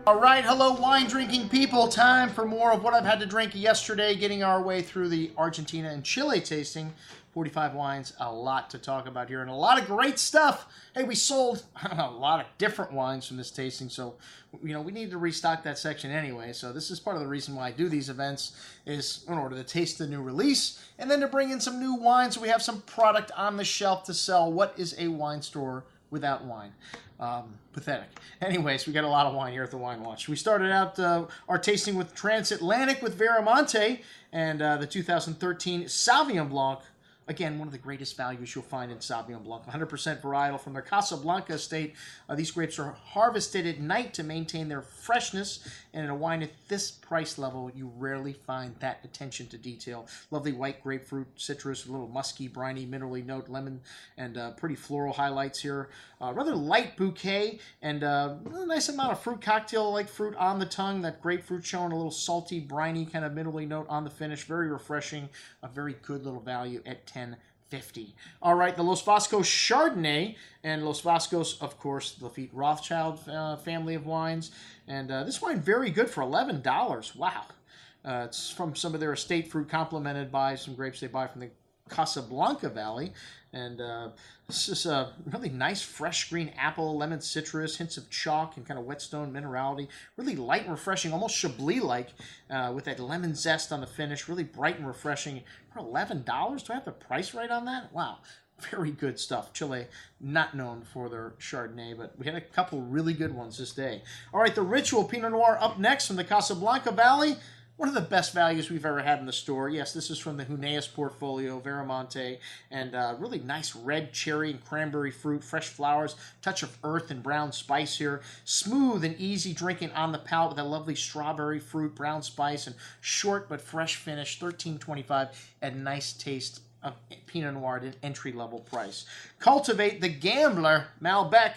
All right, hello wine drinking people. Time for more of what I've had to drink yesterday, getting our way through the Argentina and Chile tasting. 45 wines, a lot to talk about here, and a lot of great stuff. Hey, we sold a lot of different wines from this tasting, so we need to restock that section anyway. So this is part of the reason why I do these events, is in order to taste the new release and then to bring in some new wines so we have some product on the shelf to sell. What is a wine store without wine? Pathetic. Anyways, we got a lot of wine here at the Wine Watch. We started out our tasting with Transatlantic with Veramonte and the 2013 Sauvignon Blanc. Again, one of the greatest values you'll find in Sauvignon Blanc. 100% varietal from their Casablanca estate. These grapes are harvested at night to maintain their freshness. And in a wine at this price level, you rarely find that attention to detail. Lovely white grapefruit, citrus, a little musky, briny, minerally note, lemon, and pretty floral highlights here. Rather light bouquet and a nice amount of fruit, cocktail-like fruit on the tongue. That grapefruit showing a little salty, briny, kind of minerally note on the finish. Very refreshing. A very good little value at $10.50. All right, the Los Vascos Chardonnay, and Los Vascos, of course, the Lafitte Rothschild family of wines. And this wine, very good for $11. Wow. It's from some of their estate fruit, complemented by some grapes they buy from the Casablanca Valley. And this is a really nice fresh green apple, lemon citrus, hints of chalk and kind of whetstone minerality. Really light and refreshing, almost Chablis-like, with that lemon zest on the finish. Really bright and refreshing. For $11? Do I have the price right on that? Wow. Very good stuff. Chile, not known for their Chardonnay, but we had a couple really good ones this day. All right, the Ritual Pinot Noir up next from the Casablanca Valley. One of the best values we've ever had in the store. Yes, this is from the Huneeus portfolio, Veramonte, and really nice red cherry and cranberry fruit, fresh flowers, touch of earth and brown spice here. Smooth and easy drinking on the palate with that lovely strawberry fruit, brown spice, and short but fresh finish, $13.25, and nice taste of Pinot Noir at an entry-level price. Cultivate the Gambler Malbec,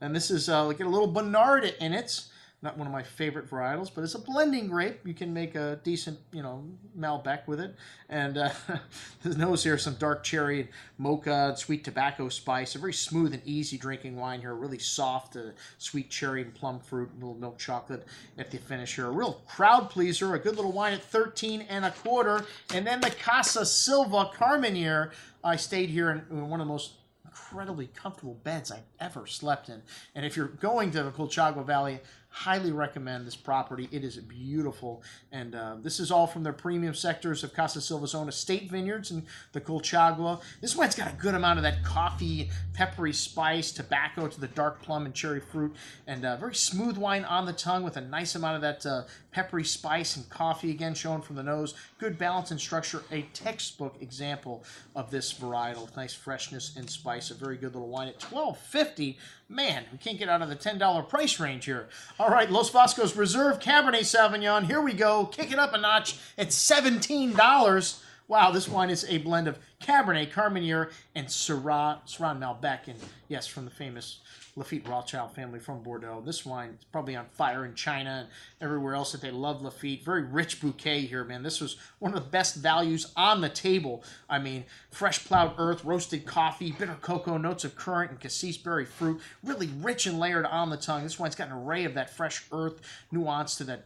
and this is like a little Bernard in it. Not one of my favorite varietals, but it's a blending grape. You can make a decent, Malbec with it. And the nose here, some dark cherry, mocha, sweet tobacco spice. A very smooth and easy drinking wine here. Really soft, sweet cherry and plum fruit, a little milk chocolate at the finish here. A real crowd pleaser. A good little wine at $13.25. And then the Casa Silva Carmenere. I stayed here in one of the most incredibly comfortable beds I've ever slept in. And if you're going to the Cultivate Valley, highly recommend this property. It is beautiful. And this is all from their premium sectors of Casa Silva's own estate vineyards and the Colchagua. This wine's got a good amount of that coffee, peppery spice, tobacco to the dark plum and cherry fruit. And very smooth wine on the tongue with a nice amount of that peppery spice and coffee, again shown from the nose. Good balance and structure. A textbook example of this varietal with nice freshness and spice. A very good little wine at $12.50. Man, we can't get out of the $10 price range here. All right, Los Vascos Reserve Cabernet Sauvignon. Here we go. Kick it up a notch at $17. Wow, this wine is a blend of Cabernet, Carmenere, and Syrah Malbec. And yes, from the famous Lafitte Rothschild family from Bordeaux. This wine is probably on fire in China and everywhere else that they love Lafitte. Very rich bouquet here, man. This was one of the best values on the table. I mean, fresh plowed earth, roasted coffee, bitter cocoa, notes of currant and cassis berry fruit. Really rich and layered on the tongue. This wine's got an array of that fresh earth nuance to that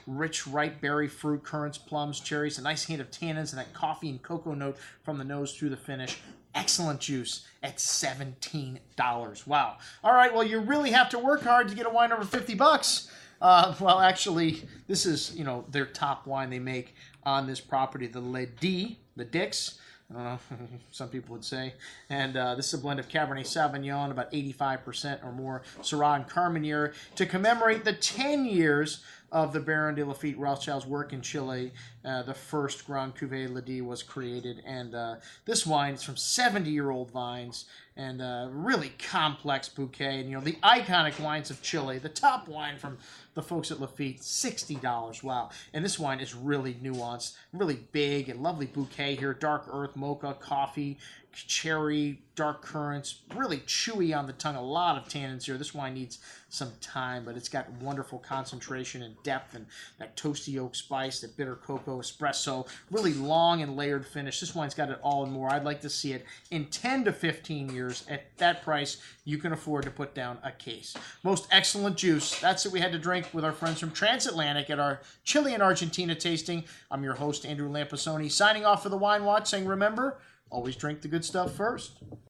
rich, ripe berry fruit, currants, plums, cherries, a nice hint of tannins and that coffee and cocoa note from the nose through the finish. Excellent juice at $17. Wow. All right, well, you really have to work hard to get a wine over $50. Well, actually, this is, their top wine they make on this property, the the Dix. I don't know, some people would say. And this is a blend of Cabernet Sauvignon, about 85% or more, Syrah and Carmenere, to commemorate the 10 years of the Baron de Lafitte Rothschild's work in Chile. The first Grand Cuvée Ledi was created, and this wine is from 70-year-old vines, and really complex bouquet. And, the iconic wines of Chile, the top wine from the folks at Lafitte, $60. Wow. And this wine is really nuanced, really big and lovely bouquet here. Dark earth, mocha, coffee, cherry, dark currants, really chewy on the tongue. A lot of tannins here. This wine needs some time, but it's got wonderful concentration and depth and that toasty oak spice, that bitter cocoa espresso, really long and layered finish. This wine's got it all and more. I'd like to see it in 10 to 15 years. $10. At that price, you can afford to put down a case. Most excellent juice. That's what we had to drink with our friends from Transatlantic at our Chile and Argentina tasting. I'm your host, Andrew Lampasoni, signing off for the Wine Watch, saying remember, always drink the good stuff first.